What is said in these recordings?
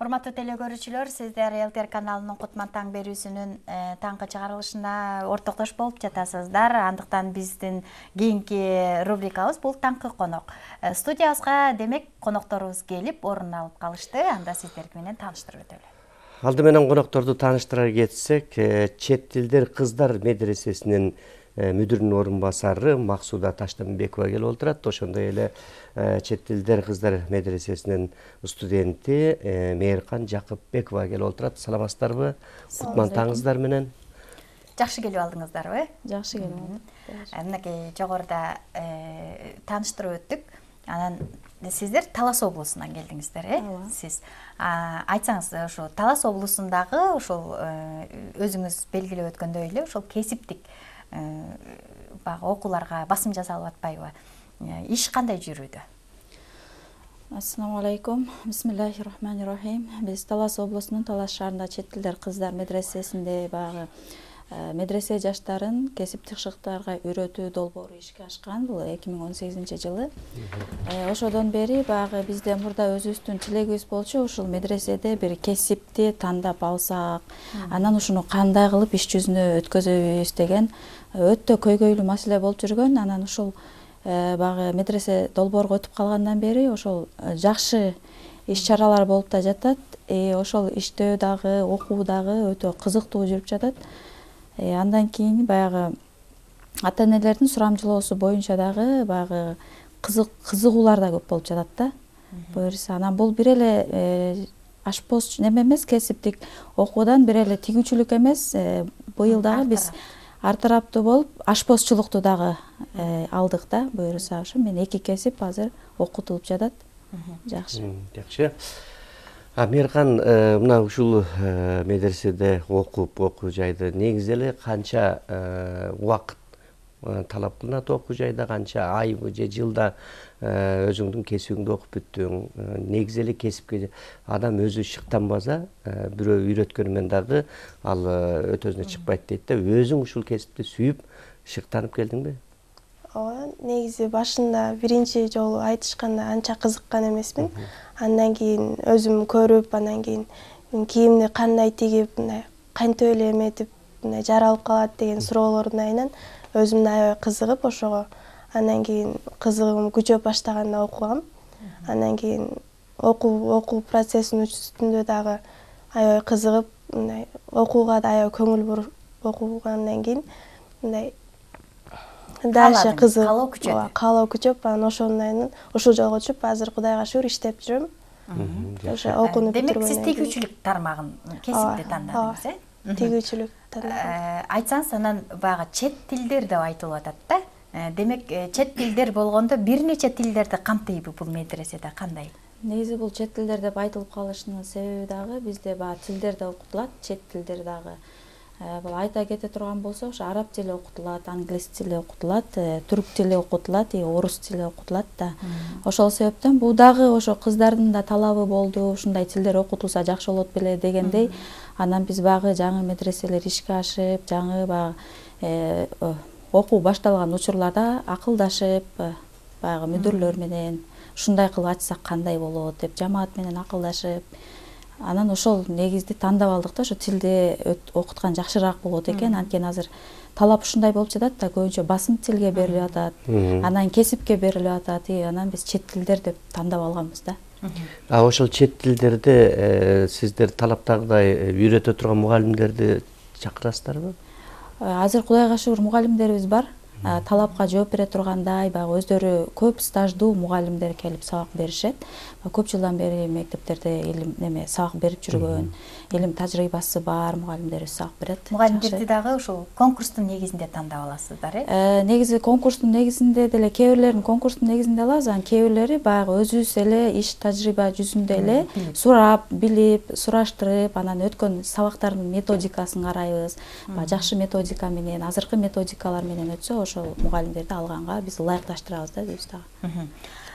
Урматтуу телекөрүүчүлөр, сиздер ЛТР каналынын Кутман таң берүүсүнүн таңкы чыгарылышына ортоктош болуп жатасыздар. Андыктан биздин кийинки рубрикабыз бул таңкы конок. Студиябызга демек конокторубуз келип, орун алып калышты. Анда сиздерди менен тааныштырып өтөлү. Алды менен конокторду тааныштыра кетсек, чет тилдер кыздар медресесинин мүдүрүнүн орун басары Максуда Таштанбекова келип отурат. Ошондой эле чет тилдер кыздар медресесинин студенти Мээркан Жакыпбекова келип отурат. Саламатсыздарбы? Кутман таңыңыздар менен. Жакшы келип алдыңыздарбы? Жакшы келип алдым. Мынакей жогоруда тааныштырып өттүк. Анан сиздер Талас облусунан келдиңиздер, Сиз айтсаңыз, ошо Талас облусундагы ошол өзүңүз белгилеп өткөндөй эле ошол кесиптик багы окууларга басым жасалып атпайбы? Иш кандай жүрүүдө? Ассаламу алейкум. Бисмиллахир-рахманир-рахим. Биз Талас облусунун Талас шаарында чет тилдер кыздар медресесинде багы медресе жаштарын кесиптик шыктарга үйрөтүү долбоору ишке ашкан. Бул 2018-жылы. Ошодон бери багы бизде мурда өзүбүздүн тилегибиз болчу, ушул медреседе бир кесипти тандап алсак, анан ушуну кандай кылып иш жүзүнө өткөзөбүз деген өтө көйгөйлүү маселе болуп жүргөн. Анан ушул багы медресе долбоорго өтүп калгандан бери ошол жакшы иш-чаралар болуп да жатат. Ошол иштөө дагы, окуу дагы өтө кызыктуу жүрүп жатат. Андан кийин баягы ата-энелердин сурамжылоосу боюнча дагы баягы кызыгуулар да көп болуп жатат да. Буюрса, анан бул бир эле ашпоз неме эмес, кесиптик окуудан бир эле тигүүчүлүк эмес, быйыл дагы биз ар тараптуу болуп ашпозчулукту дагы алдык да. Буюрса, ошо мен 2 кесип азыр окутулуп жатат. Жакшы. Жакшы. Мээркан, мына ушул медреседе окуу жайда негизи эле канча убакыт талап кылынат окуу жайда, канча айбы же жылда өзүңдүн кесибиңди окуп бүттүң? Негизи эле кесипке адам өзү шыктанбаса, бирөө үйрөткөнү менен дагы ал өтө өзүнө чыкпайт дейт да. Өзүң ушул кесипти сүйүп, шыктанып келдиңби? Ооба, негизи башында биринчи жолу айтышканда анча кызыккан эмесмин. Андан кийин өзүм көрүп, андан кийин кийимди кандай тигип, мындай кантип эле эметип, мындай жаралып калат деген суроолордун айынан өзүм да аябай кызыгып ошого. Андан кийин кызыгым күчөп баштаганда окугам. Андан кийин окуу процессинин үстүндө дагы аябай кызыгып, мындай окууга да аябай көңүл буруп окугандан кийин мындай дальше кызыгып, каалоо күчөп, анан ошол жолго түшүп, азыр Кудайга шүгүр иштеп жүрөм. Ошо окууну бүтүргөндөн Демек, сиз тигүүчүлүк тармагын кесипти тандадыңыз, Тигүүчүлүк тандадым. Айтсаңыз, анан баягы чет тилдер деп айтылып атат да. Демек, чет тилдер болгондо бир нече тилдерди камтыйбы бул медреседе, кандай? Негизи бул чет тилдер деп айтылып калышынын себеби дагы бизде баягы тилдер да окутулат, чет тилдер дагы. Бул айта кете турган болсо, ошо араб тили окутулат, англис тили окутулат, түрк тили окутулат, орус тили окутулат да. Ошол себептен бул дагы ошо кыздардын да талабы болду, ушундай тилдер окутулса жакшы болот беле дегендей. Анан биз багы жаңы медреселер ишке ашып, жаңы багы окуу башталган учурларда акылдашып, баягы мүдүрлөр менен ушундай кылып ачсак кандай болот деп жамаат менен акылдашып, анан ошол негизди тандап алдык да, ошо тилде окуткан жакшыраак болот экен. Анткени азыр талап ушундай болуп жатат да, көбүнчө басым тилге берилип атат, анан кесипке берилип атат, анан биз чет тилдер деп тандап алганбыз да. Ошол чет тилдерде сиздер талаптагыдай үйрөтө турган мугалимдерди чакырасыздарбы? Азыр Кудайга шүгүр мугалимдерибиз бар. Талапка жооп бере тургандай, баягы өздөрү көп стаждуу мугалимдер келип сабак беришет. Көп жылдан бери мектептерде илим сабак берип жүргөн, илим тажрыйбасы бар мугалимдерибиз сабак берет. Мугалимдерди дагы ушул конкурстун негизинде тандап аласыздар, Негизи конкурстун негизинде деле кээ бирлерин конкурстун негизинде алабыз, анан кээ бирлери баягы өзүбүз эле иш тажрыйба жүзүндө эле сурап, билип, сураштырып, анан өткөн сабактардын методикасын карайбыз. Жакшы методика менен, азыркы методикалар менен өтсө, ошол мугалимдерди алганга биз ылайыкташтырабыз да дейбиз дагы.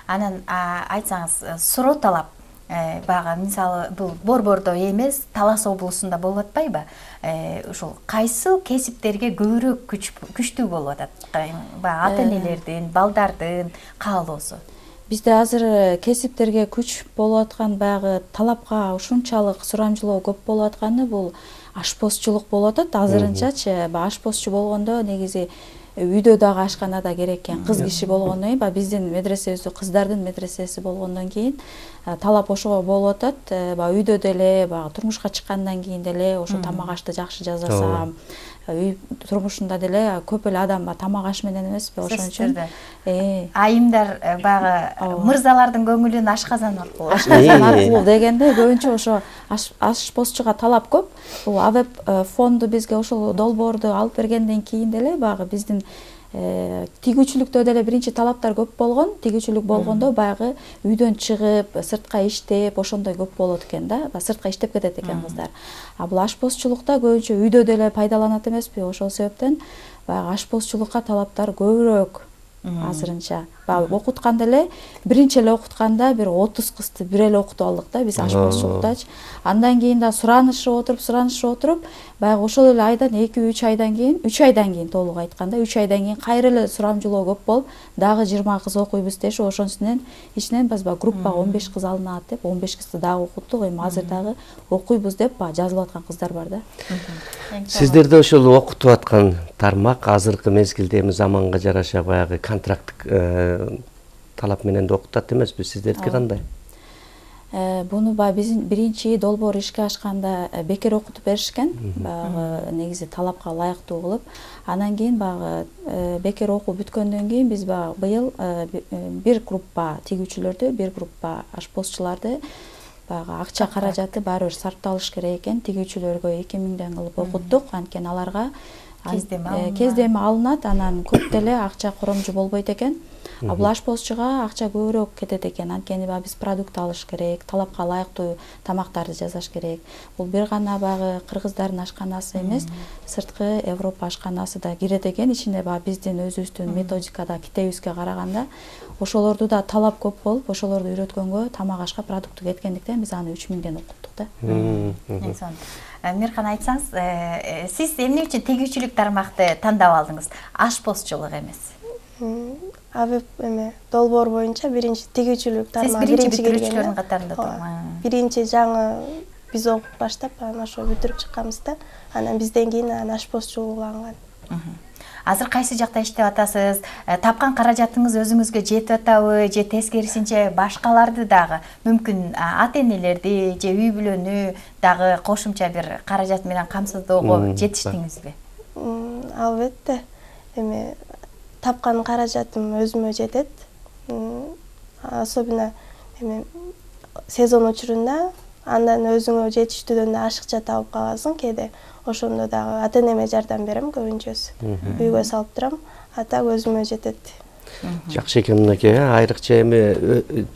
Анан айтсаңыз, суроо талап баягы мисалы бул борбордо эмес, Талас облусунда болуп атпайбы? Ушул кайсы кесиптерге көбүрөөк күчтүү болуп атат? Баягы ата-энелердин, балдардын каалоосу. Бизде азыр кесиптерге күч болуп аткан баягы талапка ушунчалык сурамжылоо көп болуп атканы бул ашпозчулук болуп атат азырынчачы. Ашпозчу болгондо негизи үйдө дагы ашканада керек экен. Кыз киши болгондон кийин баягы биздин медресебиз кыздардын медресеси болгондон кийин талап ошого болуп атат. Баягы үйдө деле баягы турмушка чыккандан кийин деле ошо тамак ашты жакшы жасасам, үй турмушунда деле көп эле адам тамак аш менен эмеспи, ошон үчүн айымдар баягы мырзалардын көңүлүн ашказан аркылуу ашказан аркылуу дегенде көбүнчө ошо ашпозчуга талап көп. Бул АВЭП фонду бизге ошол долбоорду алып бергенден кийин деле баягы биздин тигүүчүлүктө деле биринчи талаптар көп болгон. Тигүүчүлүк болгондо баягы үйдөн чыгып, сыртка иштеп, ошондой көп болот экен да. Сыртка иштеп кетет экен кыздар. Бул ашпозчулукта көбүнчө үйдө деле пайдаланат эмеспи? Ошол себептен баягы ашпозчулукка талаптар көбүрөөк азырынча. Баягы окутканда эле биринчи эле окутканда бир 30 кызды бир эле окутуп алдык да биз ашпозчулуктачы. Андан кийин да суранышып отуруп, баягы ошол эле айдан 2-3 айдан кийин толук айтканда 3 айдан кийин кайра эле сурамжылоо көп болуп, дагы 20 кыз окуйбуз деши, ошонун ичинен биз баягы группага 15 кыз алынат деп 15 кызды дагы окуттук. Эми азыр дагы окуйбуз деп баягы жазылып аткан кыздар бар да. Сиздерде ошол окутуп аткан тармак азыркы мезгилде эми заманга жараша баягы контракттык талап менен да окутат эмеспи? Сиздердики кандай? Буну биздин биринчи долбоор ишке ашканда бекер окутуп беришкен. Баягы негизи талапка ылайыктуу кылып, анан кийин баягы бекер окуу бүткөндөн кийин биз баягы быйыл бир группа тигүүчүлөрдү, бир группа ашпозчуларды баягы акча каражаты баары бир сарпталыш керек экен. Тигүүчүлөргө 2000ден кылып окуттук. Анткени аларга кездеми алынат, анан көп деле акча коромжу болбойт экен. Бул ашпозчуга акча көбүрөөк кетет экен. Анткени биз продукт алыш керек, талапка ылайыктуу тамактарды жасаш керек. Бул бир гана баягы кыргыздардын ашканасы эмес, сырткы Европа ашканасы да кирет экен. Ичинде баягы биздин өзүбүздүн методикада китебибизге караганда ошолорду да талап көп болуп, ошолорду үйрөткөнгө тамак ашка продукты кеткендиктен биз аны 3000ден окуттук да. Мирхан, айтсаңыз, сиз эмне үчүн тигүүчүлүк тармакты тандап алдыңыз, ашпозчулук эмес? АВЭП долбоор боюнча биринчи тигүүчүлүк тармагы биринчи битирүүчүлөрдүн катарында турган. Биринчи жаңы биз окуп баштап, анан ошо бүтүрүп чыкканбыз да. Анан бизден кийин ашпозчулук уланган. Азыр кайсы жакта иштеп атасыз? Тапкан каражатыңыз өзүңүзгө жетип атабы, же тескерисинче башкаларды дагы, мүмкүн ата-энелерди же үй бүлөнү дагы кошумча бир каражат менен камсыздоого жетиштиңизби? Албетте. Тапкан каражатым өзүмө жетет. Особенно сезон учурунда андан өзүңө жетиштүүдөн да ашыкча табып каласың кээде. Ошондо дагы ата-энеме жардам берем көбүнчөсү. Үйгө салып турам, ата өзүмө жетет. Жакшы экен мынакей, айрыкча эми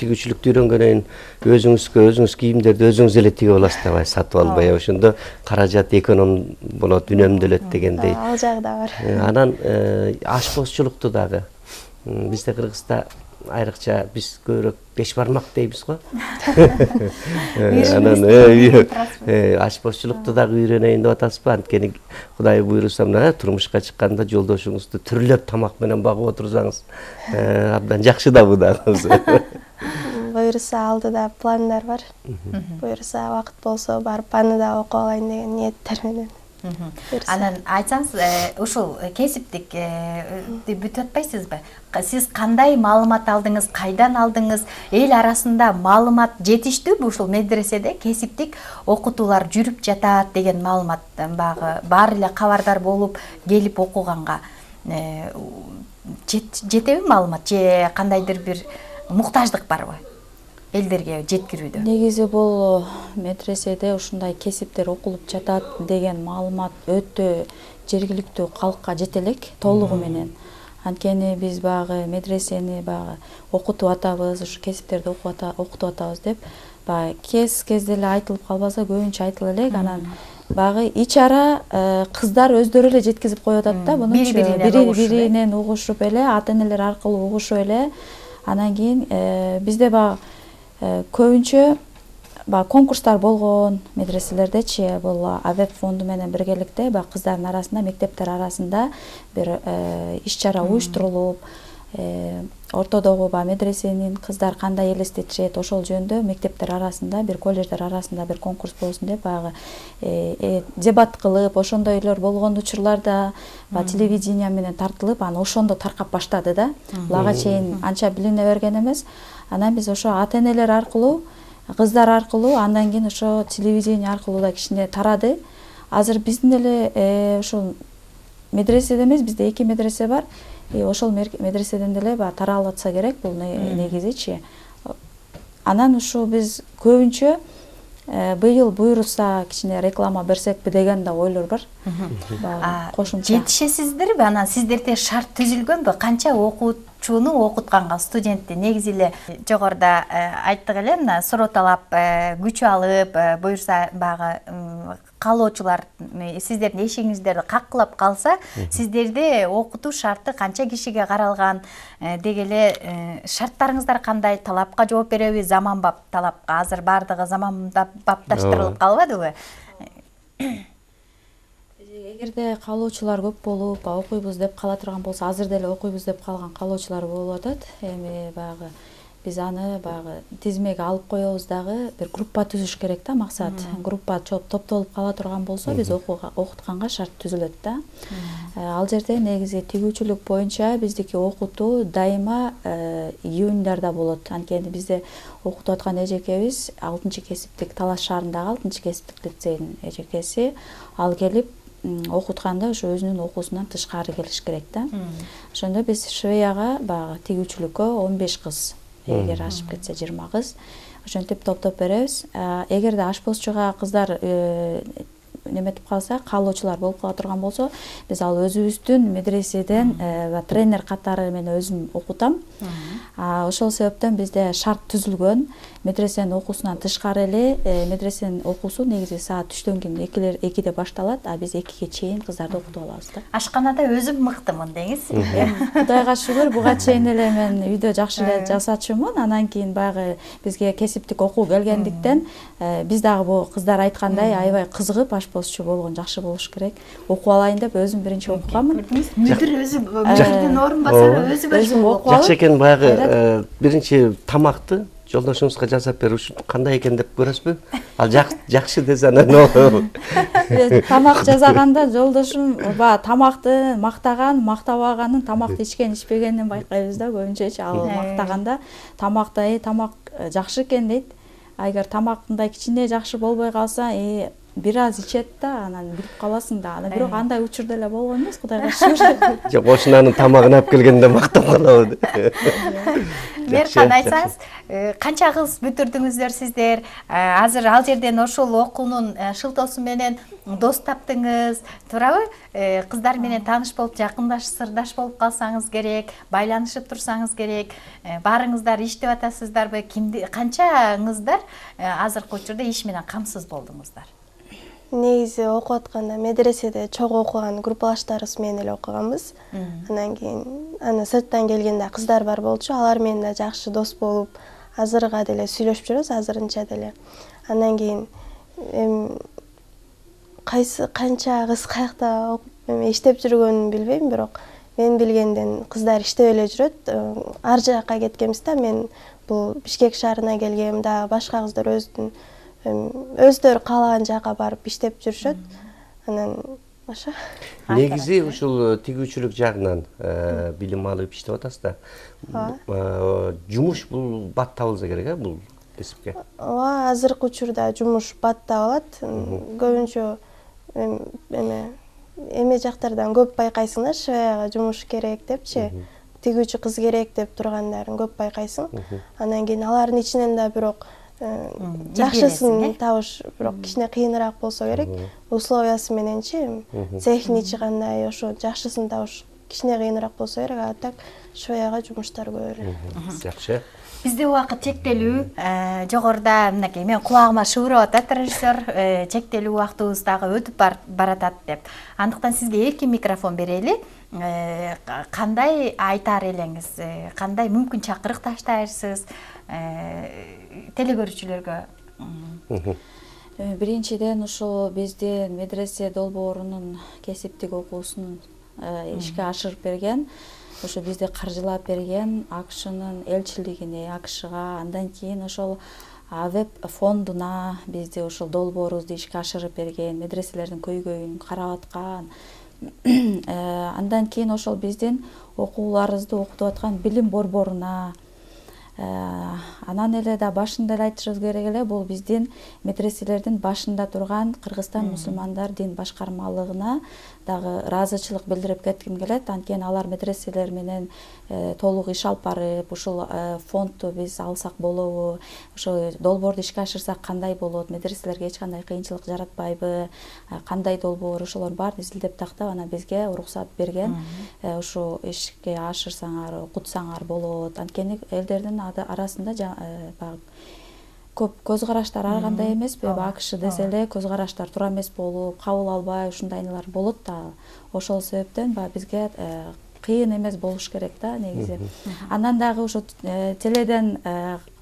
тигүүчүлүктү үйрөнгөндөн кийин өзүңүз кийимдерди өзүңүз эле тиге аласыз да, сатып албай. Ошондо каражат эконом болот, үнөмдөлөт дегендей. Ал жагы да бар. Анан ашпозчулукту дагы бизде Кыргызда айрыкча биз көбүрөөк 5 бармак дейбиз го. Анан ашпозчулукту дагы үйрөнөйүн деп атасызбы? Анткени Кудай буйруса мына турмушка чыкканда жолдошуңузду түрлөп тамак менен багып отурсаңыз, абдан жакшы да бу дагы. Буйруса алдыда пландар бар. Буйруса вакыт болсо барып аны да окуп алайын деген ниеттер менен. Анан айтсаңыз, ушул кесиптик бүтүп атпайсызбы? Сиз кандай маалымат алдыңыз, кайдан алдыңыз? Эл арасында маалымат жетиштүүбү ушул медреседе кесиптик окутуулар жүрүп жатат деген маалымат баары эле кабардар болуп келип окуганга жетеби маалымат же кандайдыр бир муктаждык барбы? Элдерге жеткирүүдө. Негизи бул медреседе ушундай кесиптер окулуп жатат деген маалымат өтө жергиликтүү калкка жете элек толугу менен. Анткени биз баягы медресени баягы окутуп атабыз, ушу кесиптерди окутуп атабыз деп баягы кезде эле айтылып калбаса көбүнчө айтыла элек. Анан баягы ичара кыздар өздөрү эле жеткизип коюп атат да, буну бири-биринен угушуп эле, ата-энелер аркылуу угушуп эле. Анан кийин бизде баягы көбүнчө конкурстар болгон медреселердечи, бул АВЭП фонду менен биргеликте кыздардын арасында, мектептер арасында бир иш-чара уюштурулуп, ортодогу медресенин кыздар кандай элестетишет ошол жөнүндө мектептер арасында бир колледждер арасында бир конкурс болсун деп баягы дебат кылып ошондойлор болгон учурларда телевидение менен тартылып анан ошондо таркап баштады да. Буга чейин анча билине берген эмес. Анан биз ошо ата энелер аркылуу, кыздар аркылуу, андан кийин ошо телевидение аркылуу да кичине тарады. Азыр биздин эле ушул медреседе эмес, бизде 2 медресе бар. Ошол медреседен деле таралып атса керек бул негизичи. Анан ушу биз көбүнчө быйыл буйруса кичине реклама берсекпи деген да ойлор бар. Кошумча жетишесиздерби? Анан сиздерде шарт түзүлгөнбү? Канча окуучуну окутканга студентти негизи эле жогоруда айттык эле, мына суроталап күч алып, буюрса багы каалоочулар сиздердин эшигиңиздерди каккылап калса, сиздерде окутуу шарты канча кишиге каралган, дегеле шарттарыңыздар кандай, талапка жооп береби, заманбап талапка? Азыр бардыгы заманбапташтырылып калбадыбы? Эгерде каалоочулар көп болуп, окуйбуз деп кала турган болсо, азыр деле окуйбуз деп калган каалоочулар болуп атат. Эми баягы биз аны баягы тизмеге алып коебуз дагы, бир группа түзүш керек да, максат. Группа топтолуп кала турган болсо, биз окутканга шарт түзүлөт да. Ал жерде негизи тигүүчүлүк боюнча биздики окутуу дайыма июньдарда болот. Анткени бизде окутуп аткан эжекебиз 6-кесиптик Талас шаарындагы 6-кесиптик лицейдин эжекеси. Ал келип окутканда ошо өзүнүн окуусунан тышкары келиш керек да. Ошондо биз швеяга баягы тигүүчүлүккө 15 кыз, эгер ашып кетсе 20 кыз ошентип топтоп беребиз. Эгерде ашпозчуга кыздар неметип калса, каалоочулар болуп кала турган болсо, биз ал өзүбүздүн медреседен тренер катары мен өзүм окутам. Ошол себептен бизде шарт түзүлгөн. Медресенин окуусунан тышкары эле медресенин окуусу негизи саат 3-төн кийин 2-де башталат, а биз 2ге чейин кыздарды окутуп алабыз да. Ашканада өзүм мыктымын деңиз. Кудайга шүгүр, буга чейин эле мен үйдө жакшы эле жасачумун. Анан кийин баягы бизге кесиптик окуу келгендиктен биз дагы бу кыздар айткандай аябай кызыгып ашпозчу болгон жакшы болуш керек. Окуп алайын деп өзүм биринчи окуганмын. Мүдүр өзү мүдүрдүн орун басары өзүм окуп алып. Жакшы экен, баягы биринчи тамакты жолдошуңузга жасап бериш кандай экен деп көрөсүзбү? Ал жакшы десе анан тамак жасаганда жолдошум тамакты мактаган, мактабаганын, тамакты ичкен, ичпегенин байкайбыз да көбүнчөчү. Ал мактаганда тамакта тамак жакшы экен дейт. Эгер тамак мындай кичине жакшы болбой калса, бир аз ичет да, анан билип каласың да. Анан бирок андай учур деле болгон эмес, кудайга шүгүр. Жок, ошонун тамагын алып келгенде мактап калабы. Мерхан, айтсаңыз, канча кыз бүтүрдүңүздөр сиздер? Азыр ал жерден ошол окуунун шылтоосу менен дос таптыңыз, туурабы? Кыздар менен тааныш болуп, жакындаш, сырдаш болуп калсаңыз керек, байланышып турсаңыз керек. Баарыңыздар иштеп атасыздарбы? Канчаңыздар азыркы учурда иш менен камсыз болдуңуздар? Негизи окуп атканда медреседе чогуу окуган группалаштарыбыз менен эле окуганбыз. Андан кийин сырттан келгенде кыздар бар болчу, алар менен да жакшы дос болуп, азырга деле сүйлөшүп жүрөбүз, азырынча деле. Андан кийин канча кыз каякта иштеп жүргөнүн билбейм, бирок мен билгенден кыздар иштеп эле жүрөт. Ар жакка кеткенбиз да, мен бул Бишкек шаарына келгем да, башка кыздар өздөрү каалаган жакка барып иштеп жүрүшөт. Анан ошо. Негизи ушул тигүүчүлүк жагынан билим алып иштеп атасыздар. Жумуш бул бат табылса керек, бул кесипке. Азыркы учурда жумуш бат табылат. Көбүнчө эме жактардан көп байкайсың да, швеяга жумуш керек депчи, тигүүчү кыз керек деп тургандарын көп байкайсың. Анан кийин алардын ичинен да бирок жакшысын табыш бирок кичине кыйыныраак болсо керек. Условиясы мененчи, цехин ичи кандай, ошо жакшысын табыш кичине кыйыныраак болсо керек. А так швеяга жумуштар көп эле. Жакшы. Бизде убакыт чектелүү. Жогоруда мынакей мен кулагыма шыбырып атат режиссер, чектелүү убактыбыз дагы өтүп баратат деп. Андыктан сизге эркин микрофон берели. Кандай айтар элеңиз, кандай мүмкүн чакырык таштайсыз теле көрүүчүлөргө? Биринчиден ушул биздин медресе долбоорунун кесиптик окуусун ишке ашырып берген ошо бизди каржылап берген АКШнын элчилигине, АКШга, андан кийин ошол веб фондуна бизди ошол долбоорубузду ишке ашырып берген, медреселердин көйгөйүн карап аткан. Андан кийин ошол биздин окууларыбызды окутуп аткан билим борборуна, анан эле да башында эле айтышыбыз керек эле, бул биздин медреселердин башында турган Кыргызстан мусулмандар дин башкармалыгына дагы ыраазычылык билдирип кетким келет. Анткени алар медреселер менен толук иш алып барып, ушул фондду биз алсак болобу, ошо долбоорду ишке ашырсак кандай болот, медреселерге эч кандай кыйынчылык жаратпайбы, кандай долбоор, ошолордун баарын изилдеп тактап, анан бизге уруксат берген. Ушу ишке ашырсаңар, окутсаңар болот. Анткени элдердин арасында баягы көп көз караштар ар кандай эмеспи, АКШ десе эле көз караштар туура эмес болуп, кабыл албай ушундайлар болот да. Ошол себептен баягы бизге кыйын эмес болуш керек да негизи. Анан дагы ошо теледен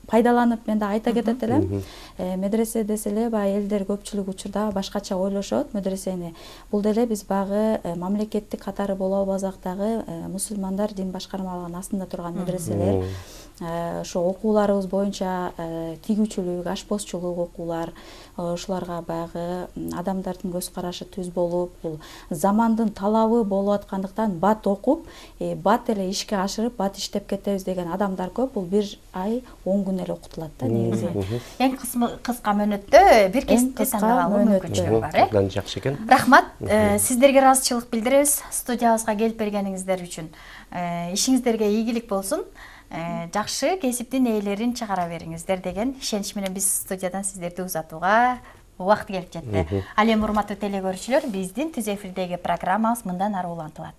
пайдаланып мен да айта кетет элем. Медресе десе эле баягы элдер көпчүлүк учурда башкача ойлошот медресени. Бул деле биз баягы мамлекеттик катары боло албасак дагы мусулмандар дин башкармалыгынын астында турган медреселер. Ошо окууларыбыз боюнча тигүүчүлүк, ашпозчулук окуулар, ошолорго баягы адамдардын көз карашы түз болуп, бул замандын талабы болуп аткандыктан бат окуп, бат эле ишке ашырып, бат иштеп кетебиз деген адамдар көп. Бул 1 ай 10 күн эле окутулат да негизи. Эң кыска мөөнөттө бир кесипти тандап алуу мүмкүнчүлүгү бар, Абдан жакшы экен. Рахмат. Сиздерге ыраазычылык билдиребиз студиябызга келип бергениңиздер үчүн. Ишиңиздерге ийгилик болсун. Жакшы кесиптин ээлерин чыгара бериңиздер деген ишенич менен биз студиядан сиздерди узатууга убакыт келип жетти. Ал эми урматтуу телекөрүүчүлөр, биздин түз эфирдеги программабыз мындан ары улантылат.